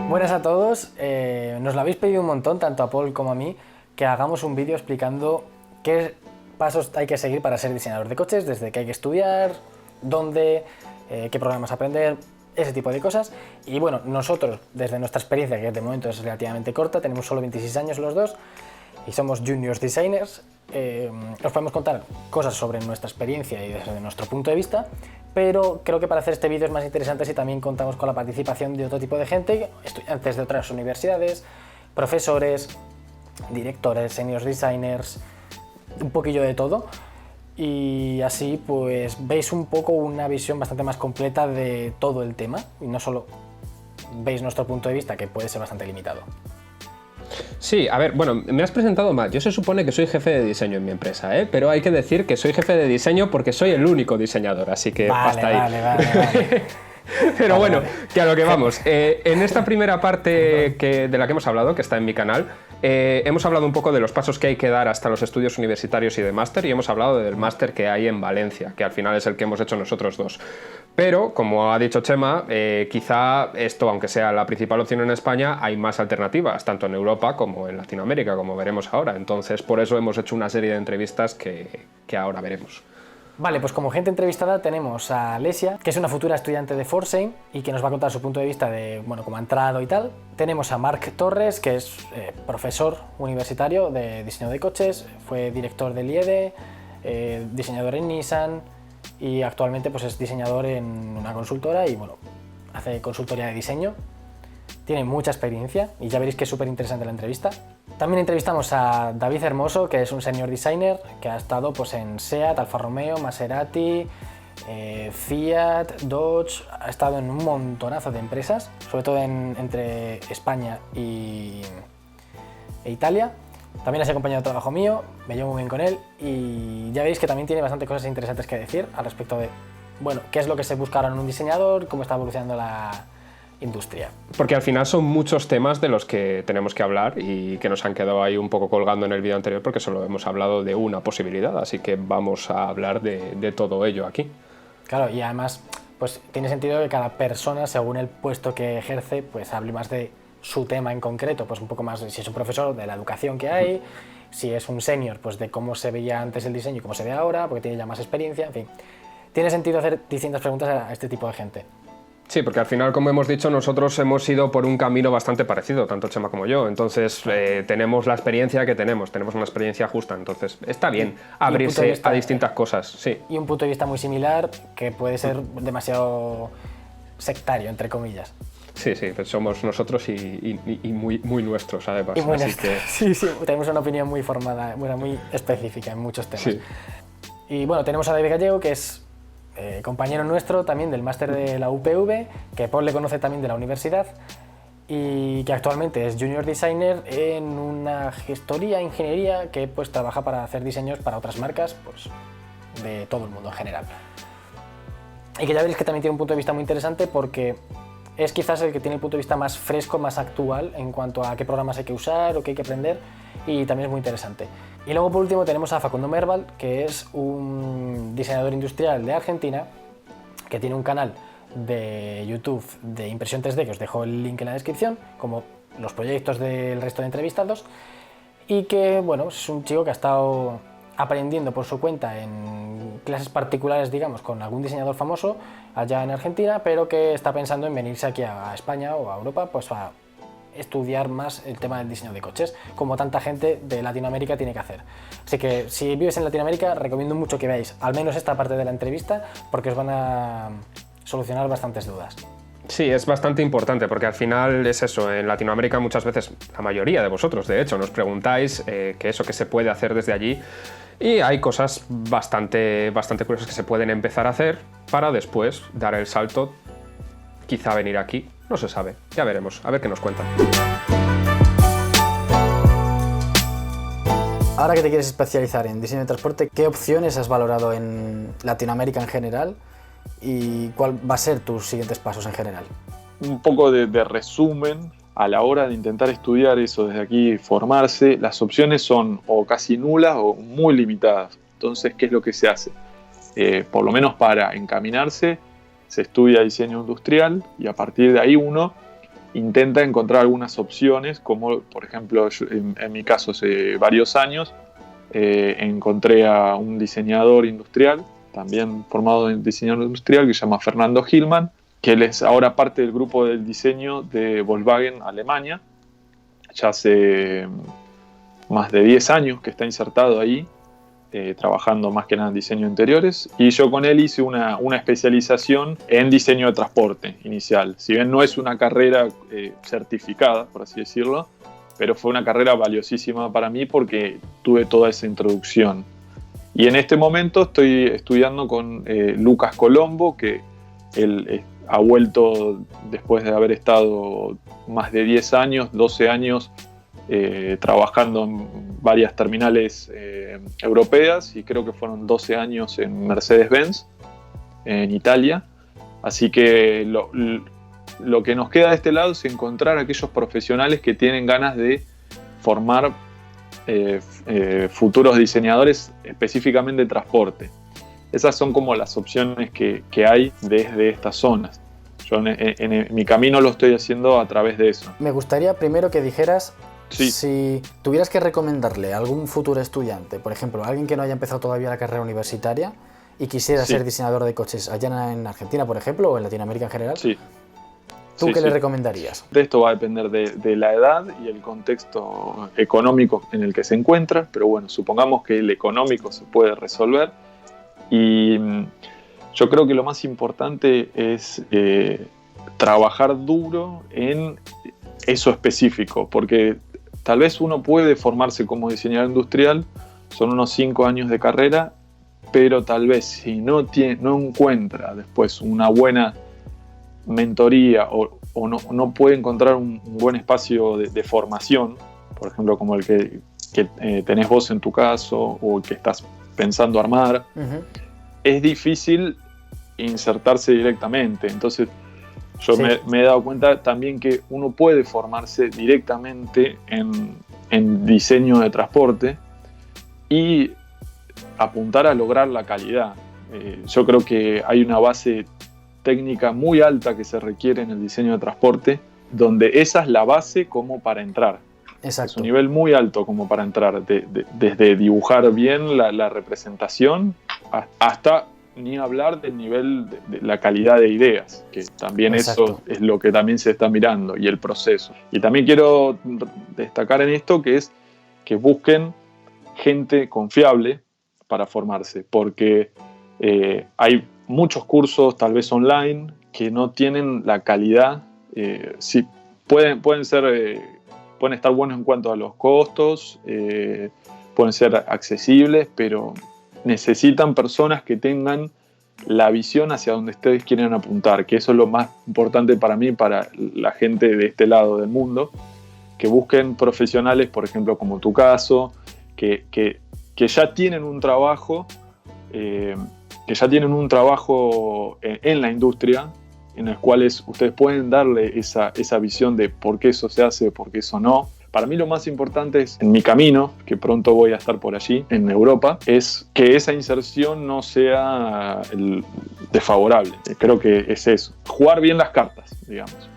Buenas a todos, nos lo habéis pedido un montón, tanto a Paul como a mí, que hagamos un vídeo explicando qué pasos hay que seguir para ser diseñador de coches, desde qué hay que estudiar, dónde, qué programas aprender, ese tipo de cosas. Y bueno, nosotros, desde nuestra experiencia, que de momento es relativamente corta, tenemos solo 26 años los dos y somos juniors designers, os podemos contar cosas sobre nuestra experiencia y desde nuestro punto de vista, pero creo que para hacer este vídeo es más interesante si también contamos con la participación de otro tipo de gente, estudiantes de otras universidades, profesores, directores, seniors designers, un poquillo de todo, y así pues veis un poco una visión bastante más completa de todo el tema y no solo veis nuestro punto de vista, que puede ser bastante limitado. Sí, a ver, bueno, me has presentado mal. Yo se supone que soy jefe de diseño en mi empresa, ¿eh? Pero hay que decir que soy jefe de diseño porque soy el único diseñador, así que hasta ahí. Vale. Pero bueno, que a lo que vamos. En esta primera parte de la que hemos hablado, que está en mi canal, hemos hablado un poco de los pasos que hay que dar hasta los estudios universitarios y de máster, y hemos hablado del máster que hay en Valencia, que al final es el que hemos hecho nosotros dos. Pero, como ha dicho Chema, quizá esto, aunque sea la principal opción en España, hay más alternativas, tanto en Europa como en Latinoamérica, como veremos ahora. Entonces, por eso hemos hecho una serie de entrevistas que ahora veremos. Vale, pues como gente entrevistada tenemos a Alesia, que es una futura estudiante de Forsyth y que nos va a contar su punto de vista de, bueno, cómo ha entrado y tal. Tenemos a Marc Torres, que es profesor universitario de diseño de coches, fue director del IEDE, diseñador en Nissan y actualmente pues es diseñador en una consultora y, bueno, hace consultoría de diseño. Tiene mucha experiencia y ya veréis que es súper interesante la entrevista. También entrevistamos a David Hermoso, que es un senior designer que ha estado pues, en SEAT, Alfa Romeo, Maserati, Fiat, Dodge, ha estado en un montonazo de empresas, sobre todo entre España e Italia. También es compañero de trabajo mío, me llevo muy bien con él y ya veis que también tiene bastantes cosas interesantes que decir al respecto de, bueno, qué es lo que se busca ahora en un diseñador, cómo está evolucionando la industria. Porque al final son muchos temas de los que tenemos que hablar y que nos han quedado ahí un poco colgando en el vídeo anterior porque solo hemos hablado de una posibilidad, así que vamos a hablar de todo ello aquí. Claro, y además pues tiene sentido que cada persona, según el puesto que ejerce, pues hable más de su tema en concreto, pues un poco más, si es un profesor, de la educación que hay, si es un senior, pues de cómo se veía antes el diseño y cómo se ve ahora, porque tiene ya más experiencia, en fin. Tiene sentido hacer distintas preguntas a este tipo de gente. Sí, porque al final, como hemos dicho, nosotros hemos ido por un camino bastante parecido, tanto Chema como yo. Entonces, tenemos la experiencia que tenemos una experiencia justa. Entonces, está bien abrirse a distintas cosas, sí. Y un punto de vista muy similar que puede ser demasiado sectario, entre comillas. Sí, pues somos nosotros y muy nuestros, además. Y muy Sí, tenemos una opinión muy formada, muy específica en muchos temas. Sí. Y bueno, tenemos a David Gallego, que es compañero nuestro también del máster de la UPV, que Paul le conoce también de la universidad y que actualmente es junior designer en una gestoría, ingeniería, que pues trabaja para hacer diseños para otras marcas pues, de todo el mundo en general. Y que ya veréis que también tiene un punto de vista muy interesante porque es quizás el que tiene el punto de vista más fresco, más actual en cuanto a qué programas hay que usar o qué hay que aprender, y también es muy interesante. Y luego por último tenemos a Facundo Merval, que es un diseñador industrial de Argentina, que tiene un canal de YouTube de impresión 3D, que os dejo el link en la descripción, como los proyectos del resto de entrevistados, y que bueno, es un chico que ha estado aprendiendo por su cuenta en clases particulares, digamos, con algún diseñador famoso allá en Argentina, pero que está pensando en venirse aquí a España o a Europa pues a estudiar más el tema del diseño de coches, como tanta gente de Latinoamérica tiene que hacer. Así que si vives en Latinoamérica, recomiendo mucho que veáis al menos esta parte de la entrevista porque os van a solucionar bastantes dudas. Sí, es bastante importante porque al final es eso, en Latinoamérica muchas veces, la mayoría de vosotros de hecho, nos preguntáis qué se puede hacer desde allí y hay cosas bastante curiosas que se pueden empezar a hacer para después dar el salto, quizá venir aquí, no se sabe, ya veremos, a ver qué nos cuentan. Ahora que te quieres especializar en diseño de transporte, ¿qué opciones has valorado en Latinoamérica en general? ¿Y cuál va a ser tus siguientes pasos en general? Un poco de resumen, a la hora de intentar estudiar eso desde aquí, formarse, las opciones son o casi nulas o muy limitadas. Entonces, ¿qué es lo que se hace? Por lo menos para encaminarse, se estudia diseño industrial y a partir de ahí uno intenta encontrar algunas opciones, como por ejemplo en mi caso hace varios años encontré a un diseñador industrial, también formado en diseñador industrial, que se llama Fernando Hillman, que él es ahora parte del grupo del diseño de Volkswagen Alemania, ya hace más de 10 años que está insertado ahí, trabajando más que nada en diseño de interiores, y yo con él hice una especialización en diseño de transporte inicial. Si bien no es una carrera certificada, por así decirlo, pero fue una carrera valiosísima para mí porque tuve toda esa introducción. Y en este momento estoy estudiando con Lucas Colombo, que él ha vuelto después de haber estado más de 10 años, 12 años, trabajando en varias terminales europeas, y creo que fueron 12 años en Mercedes-Benz, en Italia. Así que lo que nos queda de este lado es encontrar a aquellos profesionales que tienen ganas de formar futuros diseñadores específicamente de transporte. Esas son como las opciones que hay desde estas zonas. Yo en mi camino lo estoy haciendo a través de eso. Me gustaría primero que dijeras, sí, si tuvieras que recomendarle a algún futuro estudiante, por ejemplo, a alguien que no haya empezado todavía la carrera universitaria y quisiera sí, ser diseñador de coches allá en Argentina, por ejemplo, o en Latinoamérica en general, sí, ¿tú sí, qué sí le recomendarías? De esto va a depender de la edad y el contexto económico en el que se encuentra, pero bueno, supongamos que el económico se puede resolver, y yo creo que lo más importante es trabajar duro en eso específico, porque tal vez uno puede formarse como diseñador industrial, son unos 5 años de carrera, pero tal vez si no encuentra después una buena mentoría o no puede encontrar un buen espacio de formación, por ejemplo como el que tenés vos en tu caso o el que estás pensando armar, es difícil insertarse directamente. Entonces yo sí, me he dado cuenta también que uno puede formarse directamente en diseño de transporte y apuntar a lograr la calidad. Yo creo que hay una base técnica muy alta que se requiere en el diseño de transporte, donde esa es la base como para entrar. Exacto. Es un nivel muy alto como para entrar, desde dibujar bien la representación hasta ni hablar del nivel de la calidad de ideas, que también Exacto. Eso es lo que también se está mirando, y el proceso. Y también quiero destacar en esto que es que busquen gente confiable para formarse, porque hay muchos cursos, tal vez online, que no tienen la calidad. Sí, pueden estar buenos en cuanto a los costos, pueden ser accesibles, pero necesitan personas que tengan la visión hacia donde ustedes quieren apuntar, que eso es lo más importante para mí, para la gente de este lado del mundo, que busquen profesionales, por ejemplo, como tu caso, que ya tienen un trabajo, en la industria, en los cuales ustedes pueden darle esa visión de por qué eso se hace, por qué eso no. Para mí lo más importante es, en mi camino, que pronto voy a estar por allí, en Europa, es que esa inserción no sea desfavorable. Creo que es eso, jugar bien las cartas, digamos.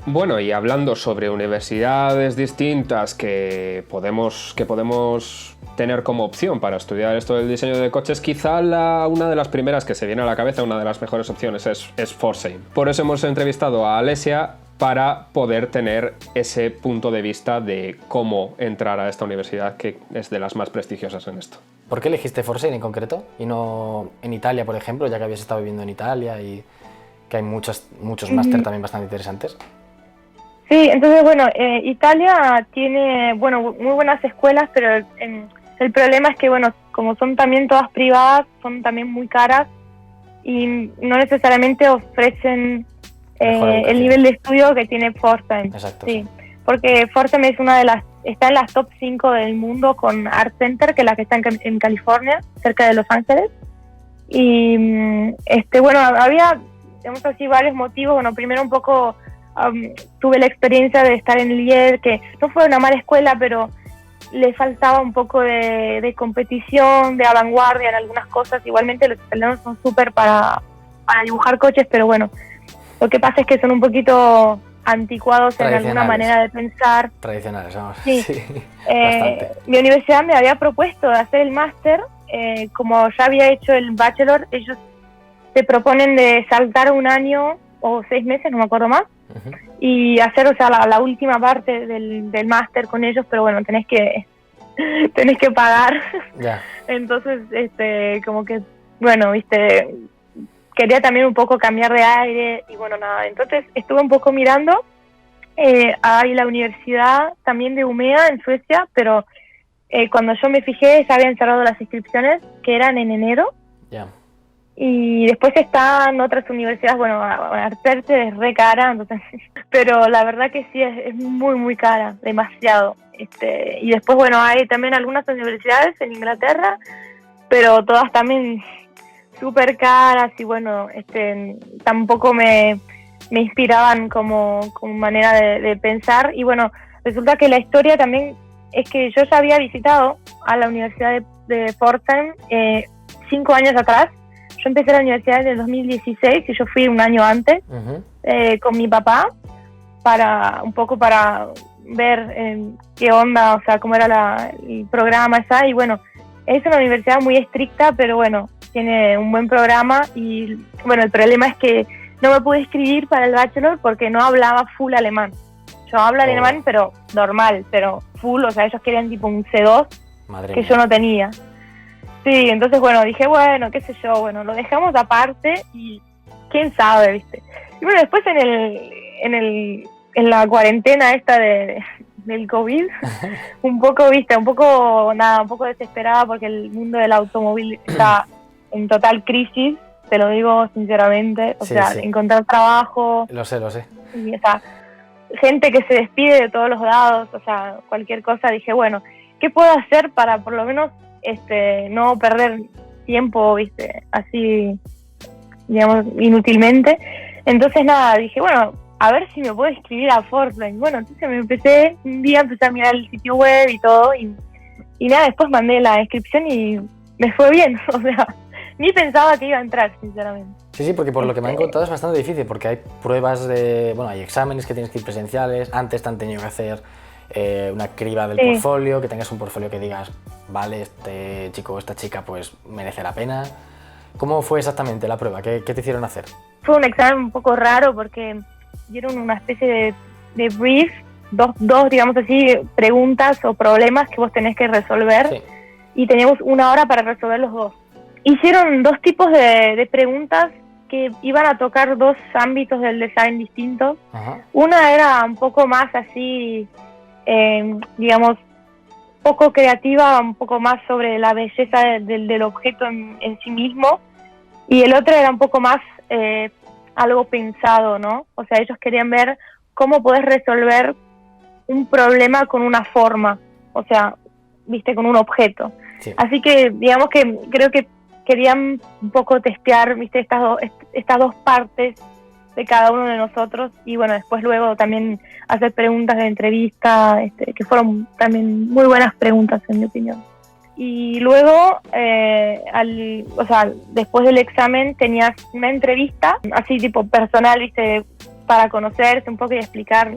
Bueno, y hablando sobre universidades distintas que podemos tener como opción para estudiar esto del diseño de coches, quizá una de las primeras que se viene a la cabeza, una de las mejores opciones es Forsheim. Por eso hemos entrevistado a Alesia para poder tener ese punto de vista de cómo entrar a esta universidad, que es de las más prestigiosas en esto. ¿Por qué elegiste Forsheim en concreto y no en Italia, por ejemplo, ya que habías estado viviendo en Italia y que hay muchos máster también bastante interesantes? Sí, entonces bueno, Italia tiene muy buenas escuelas, pero el problema es que como son también todas privadas, son también muy caras y no necesariamente ofrecen el nivel de estudio que tiene Forsheim. Exacto. Sí, porque Forsheim es está en las top 5 del mundo con Art Center, que es la que está en California, cerca de Los Ángeles. Y había, digamos así, varios motivos. Primero un poco tuve la experiencia de estar en Lier, que no fue una mala escuela, pero le faltaba un poco de competición, de vanguardia en algunas cosas. Igualmente los italianos son súper para dibujar coches, pero bueno, lo que pasa es que son un poquito anticuados en alguna manera de pensar. Tradicionales, vamos. Sí. Sí, bastante. Mi universidad me había propuesto de hacer el máster, como ya había hecho el bachelor, ellos te proponen de saltar un año o 6 meses, no me acuerdo más, y hacer, o sea, la última parte del máster con ellos, pero bueno, tenés que pagar. Ya. Entonces, como que, bueno, viste, quería también un poco cambiar de aire y bueno, nada. Entonces estuve un poco mirando, hay la universidad también de Umea en Suecia, pero cuando yo me fijé ya habían cerrado las inscripciones, que eran en enero. Ya. Y después están otras universidades, bueno, Arterte es re cara, entonces, pero la verdad que sí, es muy, muy cara, demasiado. Y después, bueno, hay también algunas universidades en Inglaterra, pero todas también súper caras y bueno, tampoco me inspiraban como manera de pensar. Y bueno, resulta que la historia también es que yo ya había visitado a la Universidad de Pforzheim 5 años atrás. Yo empecé la universidad en el 2016 y yo fui un año antes con mi papá para ver qué onda, o sea, cómo era el programa esa. Y bueno, es una universidad muy estricta, pero bueno, tiene un buen programa. Y bueno, el problema es que no me pude inscribir para el bachelor porque no hablaba full alemán. Yo hablo alemán, pero normal, pero full, o sea, ellos querían tipo un C2, Madre que mía. yo no tenía. Sí, entonces bueno, dije, bueno, qué sé yo, bueno, lo dejamos aparte y quién sabe, ¿viste? Y bueno, después en la cuarentena esta del COVID, un poco desesperada porque el mundo del automóvil está en total crisis, te lo digo sinceramente, o Sí, sea, sí. encontrar trabajo, Lo sé. y, o sea, gente que se despide de todos los lados, o sea, cualquier cosa. Dije, bueno, ¿qué puedo hacer para por lo menos no perder tiempo, viste, así, digamos, inútilmente? Entonces nada, dije, bueno, a ver si me puedo inscribir a Fortnite. Bueno, entonces un día empecé a mirar el sitio web y todo, y nada, después mandé la inscripción y me fue bien, o sea, ni pensaba que iba a entrar, sinceramente. Sí, porque por lo que me han contado es bastante difícil, porque hay pruebas hay exámenes que tienes que ir presenciales, antes te han tenido que hacer una criba del portfolio, que tengas un portfolio que digas, vale, este chico o esta chica pues merece la pena. ¿Cómo fue exactamente la prueba? ¿Qué te hicieron hacer? Fue un examen un poco raro porque dieron una especie de brief, dos, digamos así, preguntas o problemas que vos tenés que resolver, Sí. Y teníamos 1 hora para resolver los dos. Hicieron 2 tipos de preguntas que iban a tocar 2 ámbitos del design distintos. Ajá. Una era un poco más así, digamos, poco creativa, un poco más sobre la belleza del objeto en sí mismo, y el otro era un poco más algo pensado, ¿no? O sea, ellos querían ver cómo podés resolver un problema con una forma, o sea, viste, con un objeto. Sí. Así que, digamos que creo que querían un poco testear, viste, estas dos partes de cada uno de nosotros, y bueno, después luego también hacer preguntas de entrevista, que fueron también muy buenas preguntas en mi opinión. Y luego, después del examen tenías una entrevista, así tipo personal, viste, para conocerse un poco y explicar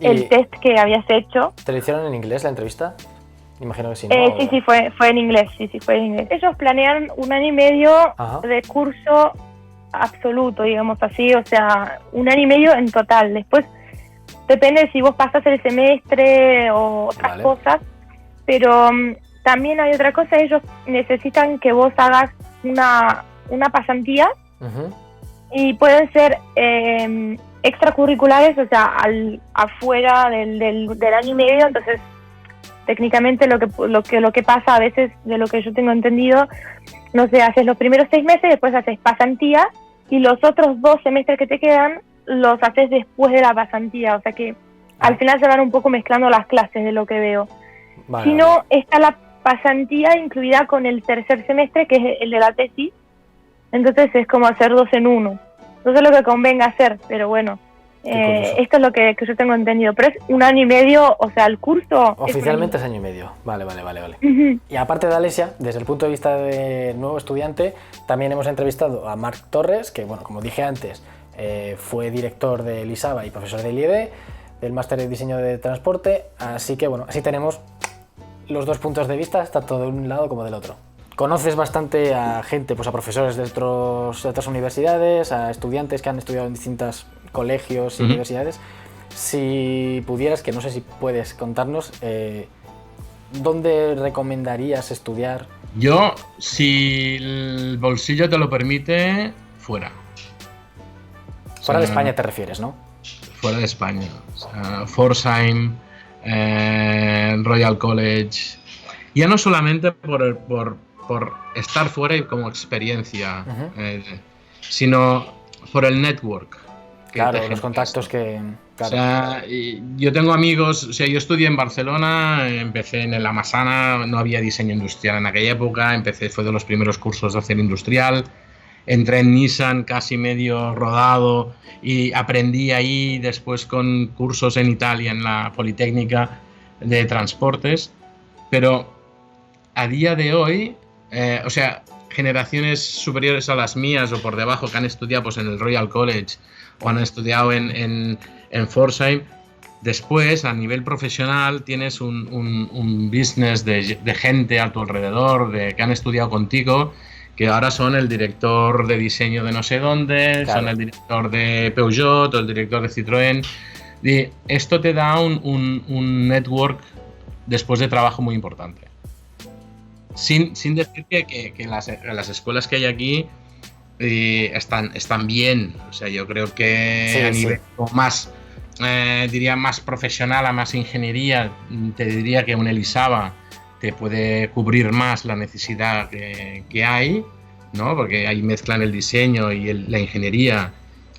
el test que habías hecho. ¿Te lo hicieron en inglés la entrevista? Imagino que sí, ¿no? Sí, fue en inglés, fue en inglés. Ellos planean 1 año y medio Ajá. de curso absoluto, digamos así, o sea, 1 año y medio en total. Después depende si vos pasás el semestre o otras cosas, pero también hay otra cosa, ellos necesitan que vos hagas una pasantía, y pueden ser extracurriculares, o sea, afuera del año y medio. Entonces técnicamente lo que pasa a veces, de lo que yo tengo entendido, no sé, haces los primeros 6 meses, después haces pasantía, y los otros 2 semestres que te quedan los haces después de la pasantía, o sea que al final se van un poco mezclando las clases, de lo que veo. Si no, está la pasantía incluida con el tercer semestre, que es el de la tesis, entonces es como hacer 2 en 1. No sé lo que convenga hacer, pero bueno, esto es lo que yo tengo entendido. Pero es 1 año y medio, o sea, el curso... Oficialmente es 1 año y medio. Vale. Y aparte de Alesia, desde el punto de vista de nuevo estudiante, también hemos entrevistado a Marc Torres, que, bueno, como dije antes, fue director del ISABA y profesor del IED, del máster de diseño de transporte, así que bueno, así tenemos los dos puntos de vista, tanto de un lado como del otro. Conoces bastante a gente, pues a profesores de otras universidades, a estudiantes que han estudiado en distintos colegios y universidades. Si pudieras, que no sé si puedes contarnos, ¿dónde recomendarías estudiar? Yo, si el bolsillo te lo permite, fuera. Fuera de España te refieres, ¿no? Fuera de España. O sea, Forsyth, Royal College. Ya no solamente por estar fuera y como experiencia, sino por el network. Claro, los contactos que... Claro. O sea, yo tengo amigos, o sea, yo estudié en Barcelona, empecé en la Massana, no había diseño industrial en aquella época, fue de los primeros cursos de acero industrial, entré en Nissan casi medio rodado y aprendí ahí después con cursos en Italia, en la Politécnica de transportes, pero a día de hoy, o sea, generaciones superiores a las mías o por debajo que han estudiado pues, en el Royal College o han estudiado en Forsyth, después a nivel profesional tienes un business de gente a tu alrededor que han estudiado contigo, que ahora son el director de diseño de no sé dónde, claro. Son el director de Peugeot o el director de Citroën. Y esto te da un network después de trabajo muy importante. Sin decir que las escuelas que hay aquí están bien. O sea, yo creo que sí, a nivel más, diría más profesional, a más ingeniería, te diría que un Elisava te puede cubrir más la necesidad que hay, ¿no? Porque ahí mezclan el diseño y la ingeniería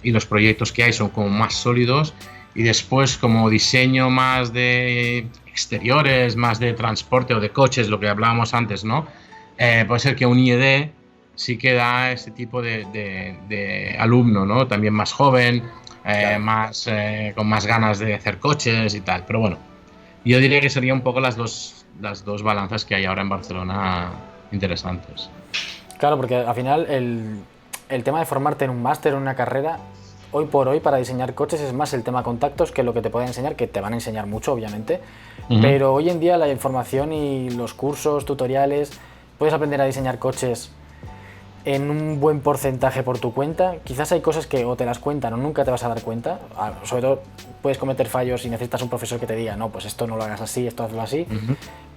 y los proyectos que hay son como más sólidos. Y después como diseño más de exteriores, más de transporte o de coches, lo que hablábamos antes, ¿no? Puede ser que un IED sí que da este tipo de alumno, ¿no? También más joven, claro. Con más ganas de hacer coches y tal. Pero bueno, yo diría que serían un poco las dos balanzas que hay ahora en Barcelona interesantes. Claro, porque al final el tema de formarte en un máster o en una carrera, hoy por hoy para diseñar coches es más el tema contactos que lo que te pueden enseñar, que te van a enseñar mucho obviamente, pero hoy en día la información y los cursos, tutoriales, puedes aprender a diseñar coches en un buen porcentaje por tu cuenta. Quizás hay cosas que o te las cuentan o nunca te vas a dar cuenta, sobre todo puedes cometer fallos y necesitas un profesor que te diga, no, pues esto no lo hagas así, esto hazlo así,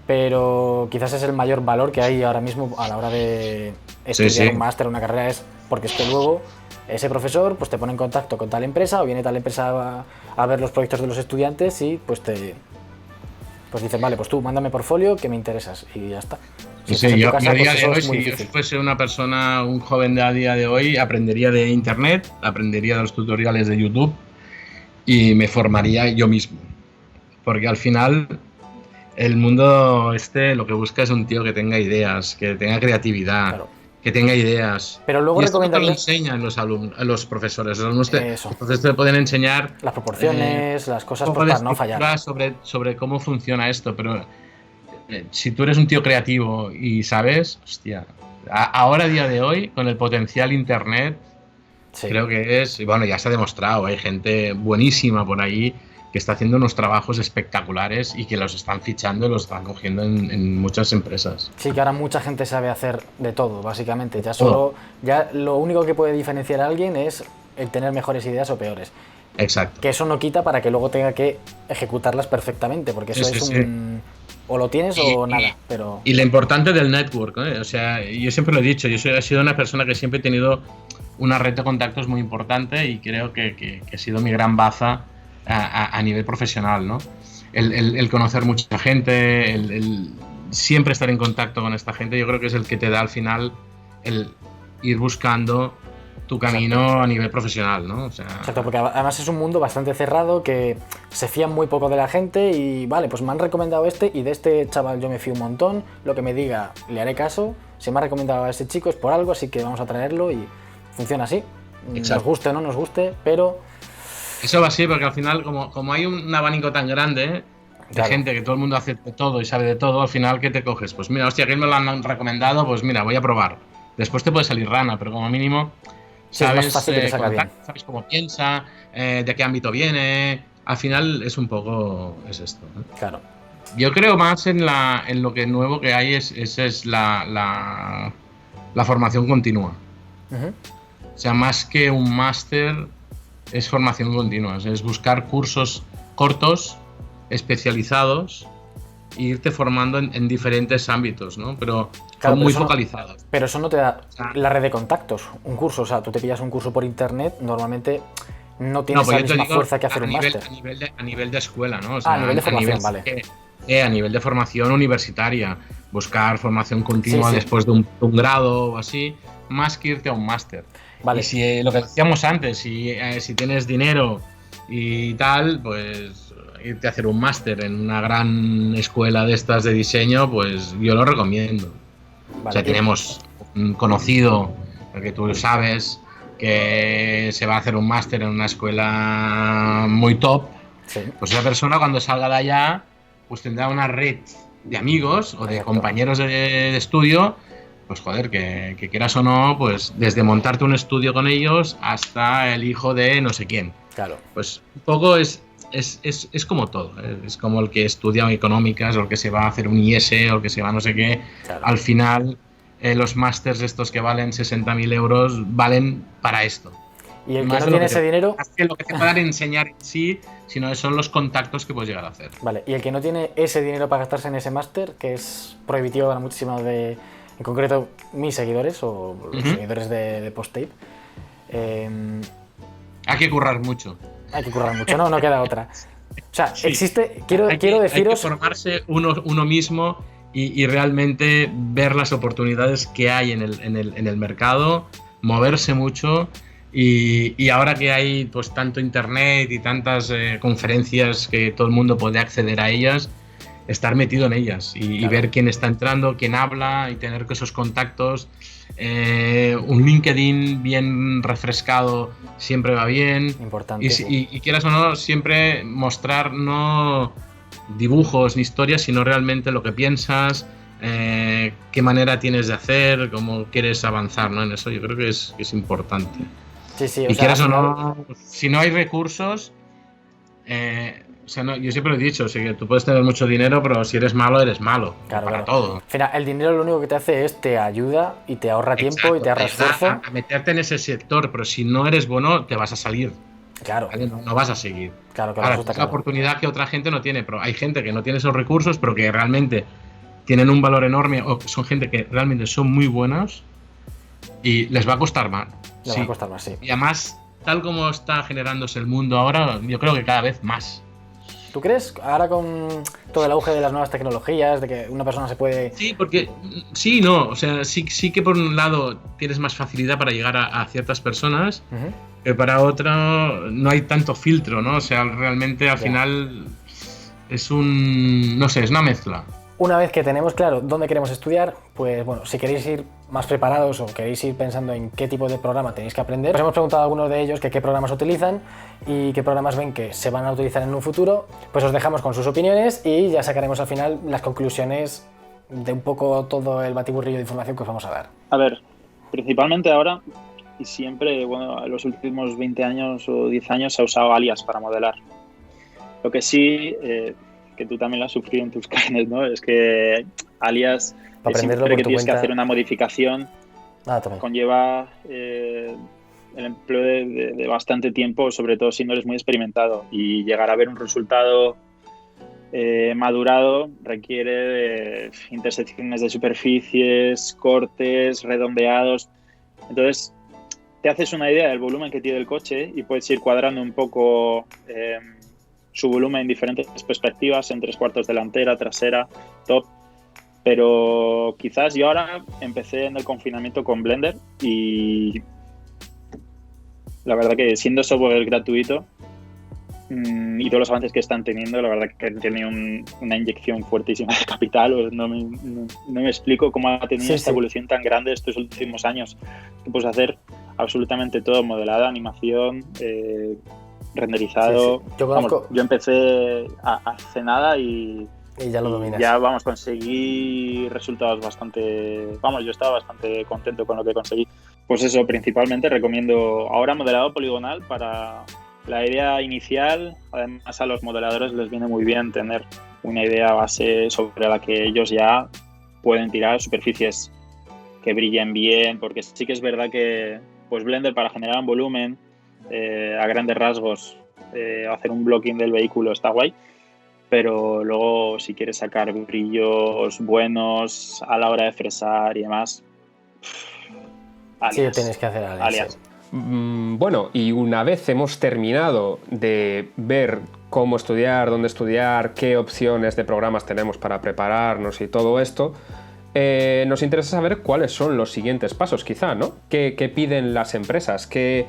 pero quizás es el mayor valor que hay ahora mismo a la hora de estudiar un máster o una carrera, es porque es que luego ese profesor pues te pone en contacto con tal empresa o viene tal empresa a ver los proyectos de los estudiantes y pues dicen, vale, pues tú mándame portfolio que me interesas y ya está. Sí, yo a día de hoy, si yo fuese una persona, un joven de a día de hoy, aprendería de internet, aprendería de los tutoriales de YouTube y me formaría yo mismo. Porque al final el mundo lo que busca es un tío que tenga ideas, que tenga creatividad. Claro. Que tenga ideas. Pero luego y esto no lo enseñan los profesores. Los profesores te pueden enseñar las proporciones, las cosas para no fallar. Sobre cómo funciona esto, pero si tú eres un tío creativo y sabes, hostia, ahora a día de hoy, con el potencial internet, creo que es, bueno, ya se ha demostrado, hay gente buenísima por ahí que está haciendo unos trabajos espectaculares y que los están fichando y los están cogiendo en muchas empresas. Sí, que ahora mucha gente sabe hacer de todo, básicamente. Ya lo único que puede diferenciar a alguien es el tener mejores ideas o peores. Exacto. Que eso no quita para que luego tenga que ejecutarlas perfectamente, porque eso o lo tienes o nada. Pero... Y lo importante del network, ¿eh? O sea, yo siempre lo he dicho, he sido una persona que siempre he tenido una red de contactos muy importante y creo que ha sido mi gran baza a nivel profesional, ¿no? El conocer mucha gente, el siempre estar en contacto con esta gente, yo creo que es el que te da al final el ir buscando tu camino a nivel profesional, ¿no? O sea... Exacto, porque además es un mundo bastante cerrado que se fían muy poco de la gente y vale, pues me han recomendado y de este chaval yo me fío un montón, lo que me diga le haré caso, si me ha recomendado a ese chico es por algo, así que vamos a traerlo y funciona así. Exacto. Nos guste o no nos guste, pero... Eso va así, porque al final, como hay un abanico tan grande de gente que todo el mundo hace de todo y sabe de todo, al final, ¿qué te coges? Pues mira, hostia, que me lo han recomendado, pues mira, voy a probar. Después te puede salir rana, pero como mínimo Sí, es más sabes, fácil que te salga bien. sabes cómo piensa, de qué ámbito viene. Al final es un poco esto, ¿no? Claro. Yo creo más en lo que nuevo que hay es la formación continua. Ujú. O sea, más que un máster, es formación continua. O sea, es buscar cursos cortos, especializados, e irte formando en diferentes ámbitos, ¿no? Pero Claro, son muy eso no- focalizados. Pero eso no te da sea, la red de contactos, un curso. O sea, tú te pillas un curso por internet, normalmente no No, tienes pues la yo te misma digo fuerza que hacer a un nivel, máster. a nivel de escuela, ¿no? O sea, A nivel de formación, vale. A nivel de formación universitaria, buscar formación continua Sí, sí. después de un grado o así, más que irte a un máster. Vale. Y si lo que decíamos antes, si tienes dinero y tal, pues irte a hacer un máster en una gran escuela de estas de diseño, pues yo lo recomiendo. Vale. O sea, tenemos un conocido, que tú sabes, que se va a hacer un máster en una escuela muy top. Sí. Pues esa persona cuando salga de allá, pues tendrá una red de amigos o de Correcto. compañeros de estudio, pues joder, que quieras o no, pues desde montarte un estudio con ellos hasta el hijo de no sé quién. Claro. Pues un poco es como todo, ¿eh? Es como el que estudia económicas o el que se va a hacer un IS o el que se va a no sé qué. Claro. Al final, los másters estos que valen 60.000 euros valen para esto. Y el que Más no de lo tiene que ese dinero, más que lo que te puedan enseñar en sí, sino son los contactos que puedes llegar a hacer. vale, y el que no tiene ese dinero para gastarse en ese máster, que es prohibitivo para muchísimos en concreto mis seguidores o los Ujú. seguidores de Post-Tape, Hay que currar mucho. hay que currar mucho, no queda otra. O sea, Sí. existe, quiero Hay que deciros, formarse uno mismo y realmente ver las oportunidades que hay en el mercado, moverse mucho y ahora que hay pues tanto internet y tantas conferencias que todo el mundo puede acceder a ellas, estar metido en ellas y Claro. ver quién está entrando, quién habla y tener esos contactos. Un LinkedIn bien refrescado siempre va bien. importante, Y, sí. y quieras o no, siempre mostrar no dibujos ni historias, sino realmente lo que piensas, qué manera tienes de hacer, cómo quieres avanzar, ¿no? En eso yo creo que es importante. Sí, sí, o Y sea, quieras al o final- no, si no hay recursos, o sea, yo siempre lo he dicho, o sea, que tú puedes tener mucho dinero, pero si eres malo, eres malo. Claro, para claro. todo. Al final, el dinero lo único que te hace es te ayuda y te ahorra tiempo Exacto, y te ahorra te ayuda esfuerzo. a meterte en ese sector, pero si no eres bueno, te vas a salir. Claro, ¿Vale? No vas a seguir. claro, Ahora, eso está es la claro. oportunidad que otra gente no tiene, pero hay gente que no tiene esos recursos, pero que realmente tienen un valor enorme, o son gente que realmente son muy buenos y les va a costar más. Le va Sí. a costar más, sí. Y además, tal como está generándose el mundo ahora, yo creo que cada vez más. ¿Tú crees, ahora con todo el auge de las nuevas tecnologías, de que una persona se puede... Sí, porque sí, no, o sea, sí que por un lado tienes más facilidad para llegar a ciertas personas, Ujú. que para otro no hay tanto filtro, ¿no? O sea, realmente al Ya. final es no sé, es una mezcla. Una vez que tenemos claro dónde queremos estudiar, pues bueno, si queréis ir más preparados o queréis ir pensando en qué tipo de programa tenéis que aprender, os hemos preguntado a algunos de ellos que qué programas utilizan y qué programas ven que se van a utilizar en un futuro, pues os dejamos con sus opiniones y ya sacaremos al final las conclusiones de un poco todo el batiburrillo de información que os vamos a dar. A ver, principalmente ahora y siempre, bueno, en los últimos 20 años o 10 años se ha usado Alias para modelar. Lo que sí, que tú también lo has sufrido en tus carnes, ¿no? Es que Alias, Para aprenderlo siempre por que tu tienes que cuenta. hacer una modificación, Nada, también. conlleva el empleo de bastante tiempo, sobre todo si no eres muy experimentado. Y llegar a ver un resultado madurado requiere de intersecciones de superficies, cortes, redondeados. Entonces, te haces una idea del volumen que tiene el coche y puedes ir cuadrando un poco su volumen en diferentes perspectivas, en 3/4 delantera, trasera, top. Pero quizás yo ahora empecé en el confinamiento con Blender y la verdad que siendo software gratuito y todos los avances que están teniendo, la verdad que han tenido una inyección fuertísima de capital. No me explico cómo ha tenido esta evolución tan grande estos últimos años. Que puedes hacer absolutamente todo, modelado, animación, renderizado. Yo conozco... Vamos, yo empecé hace nada y ya lo dominas. Ya, conseguí resultados bastante... Vamos, yo estaba bastante contento con lo que conseguí. Pues eso, principalmente recomiendo ahora modelado poligonal para la idea inicial. Además, a los modeladores les viene muy bien tener una idea base sobre la que ellos ya pueden tirar superficies que brillen bien, porque sí que es verdad que pues Blender, para generar un volumen a grandes rasgos, hacer un blocking del vehículo está guay, pero luego si quieres sacar brillos buenos a la hora de fresar y demás, alias. Sí, tienes que hacer alias. Bueno, y una vez hemos terminado de ver cómo estudiar, dónde estudiar, qué opciones de programas tenemos para prepararnos y todo esto, nos interesa saber cuáles son los siguientes pasos, quizá, ¿no? ¿Qué piden las empresas? ¿Qué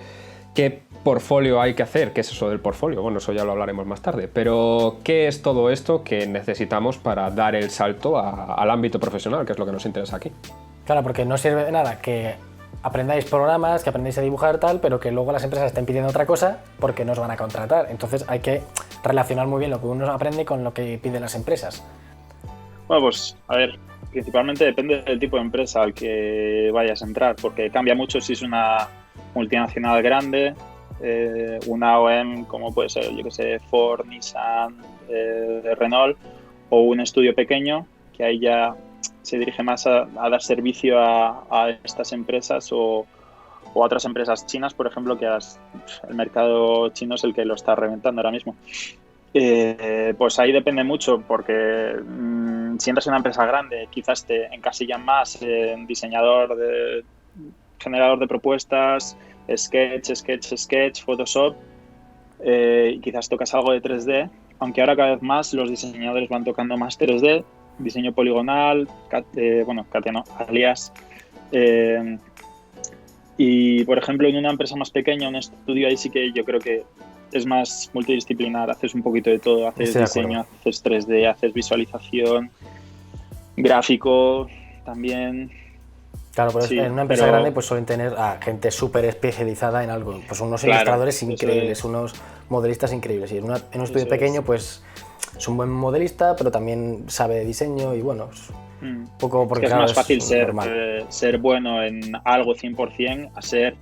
portfolio hay que hacer? ¿Qué es eso del portfolio? Bueno, eso ya lo hablaremos más tarde. Pero, ¿qué es todo esto que necesitamos para dar el salto al ámbito profesional, que es lo que nos interesa aquí? Claro, porque no sirve de nada que aprendáis programas, que aprendáis a dibujar tal, pero que luego las empresas estén pidiendo otra cosa porque no os van a contratar. Entonces hay que relacionar muy bien lo que uno aprende con lo que piden las empresas. Bueno, pues a ver, principalmente depende del tipo de empresa al que vayas a entrar, porque cambia mucho si es una multinacional grande, una OEM como puede ser, yo que sé, Ford, Nissan, Renault, o un estudio pequeño, que ahí ya se dirige más a dar servicio a estas empresas o a otras empresas chinas, por ejemplo, que el mercado chino es el que lo está reventando ahora mismo. Pues ahí depende mucho, porque si entras en una empresa grande, quizás te encasillan más en diseñador, generador de propuestas, Sketch, Photoshop, y quizás tocas algo de 3D, aunque ahora cada vez más los diseñadores van tocando más 3D, diseño poligonal, alias. Y, por ejemplo, en una empresa más pequeña, un estudio, ahí sí que yo creo que es más multidisciplinar, haces un poquito de todo, haces diseño, haces 3D, haces visualización, gráfico también. Claro, pero sí, en una empresa grande pues suelen tener a gente súper especializada en algo, pues unos ilustradores increíbles, unos modelistas increíbles, y en un estudio pequeño pues es un buen modelista, pero también sabe de diseño y bueno, un poco porque es más fácil ser bueno en algo 100% a ser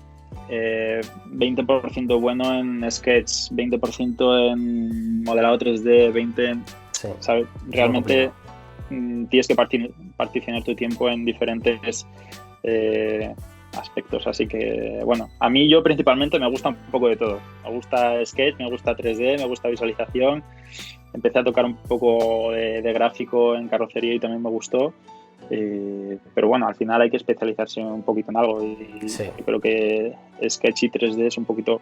20% bueno en Sketch, 20% en modelado 3D, 20%, ¿sabes? Realmente tienes que particionar tu tiempo en diferentes aspectos, así que bueno, a mí yo principalmente me gusta un poco de todo, me gusta Sketch, me gusta 3D, me gusta visualización, empecé a tocar un poco de gráfico en carrocería y también me gustó, pero bueno, al final hay que especializarse un poquito en algo y yo creo que Sketch y 3D es un poquito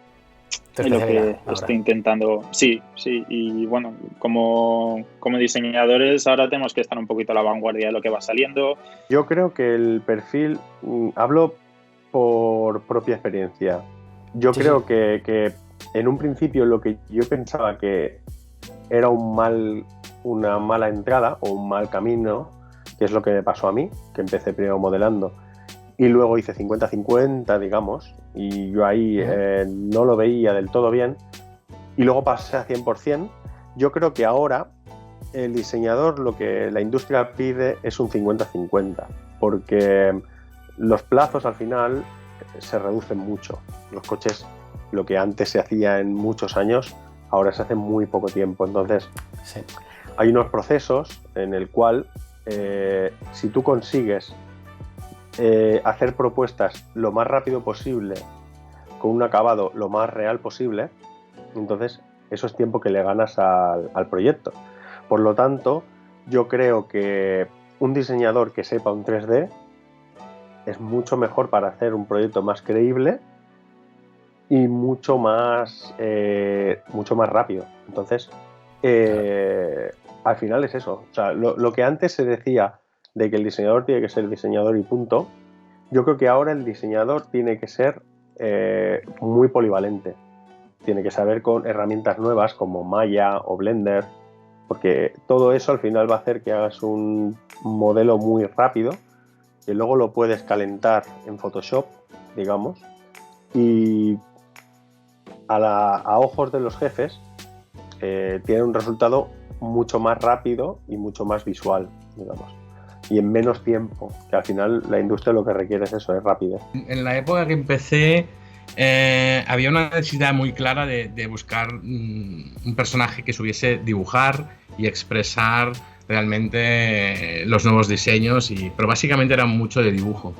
lo que estoy intentando. Sí, y bueno, como diseñadores ahora tenemos que estar un poquito a la vanguardia de lo que va saliendo. Yo creo que el perfil, hablo por propia experiencia, yo creo que en un principio lo que yo pensaba que era una mala entrada o un mal camino, que es lo que me pasó a mí, que empecé primero modelando y luego hice 50-50, digamos, y yo ahí no lo veía del todo bien, y luego pasé a 100%. Yo creo que ahora el diseñador, lo que la industria pide es un 50-50, porque los plazos al final se reducen mucho. Los coches, lo que antes se hacía en muchos años, ahora se hace en muy poco tiempo. Entonces, hay unos procesos en el cual si tú consigues hacer propuestas lo más rápido posible, con un acabado lo más real posible, entonces eso es tiempo que le ganas al proyecto. Por lo tanto, yo creo que un diseñador que sepa un 3D es mucho mejor para hacer un proyecto más creíble y mucho más rápido. Entonces, al final es eso. O sea, lo que antes se decía de que el diseñador tiene que ser diseñador y punto, yo creo que ahora el diseñador tiene que ser muy polivalente. Tiene que saber con herramientas nuevas como Maya o Blender, porque todo eso al final va a hacer que hagas un modelo muy rápido, que luego lo puedes calentar en Photoshop, digamos, y a ojos de los jefes tiene un resultado mucho más rápido y mucho más visual, digamos. y en menos tiempo, que al final la industria lo que requiere es eso, es rapidez. En la época que empecé había una necesidad muy clara de buscar un personaje que supiese dibujar y expresar realmente los nuevos diseños, pero básicamente era mucho de dibujo,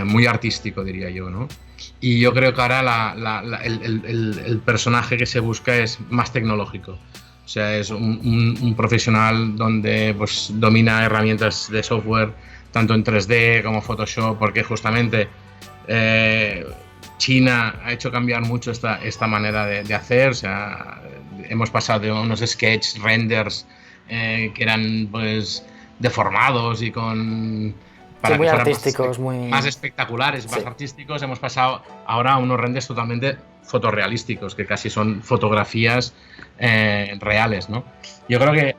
muy artístico diría yo, ¿no? Y yo creo que ahora el personaje que se busca es más tecnológico. O sea, es un profesional donde pues domina herramientas de software tanto en 3D como Photoshop, porque justamente China ha hecho cambiar mucho esta manera de hacer. O sea, hemos pasado de unos sketch renders que eran pues deformados y con... Para muy artísticos, más espectaculares, más artísticos, hemos pasado ahora a unos renders totalmente fotorrealísticos, que casi son fotografías reales, ¿no? Yo creo que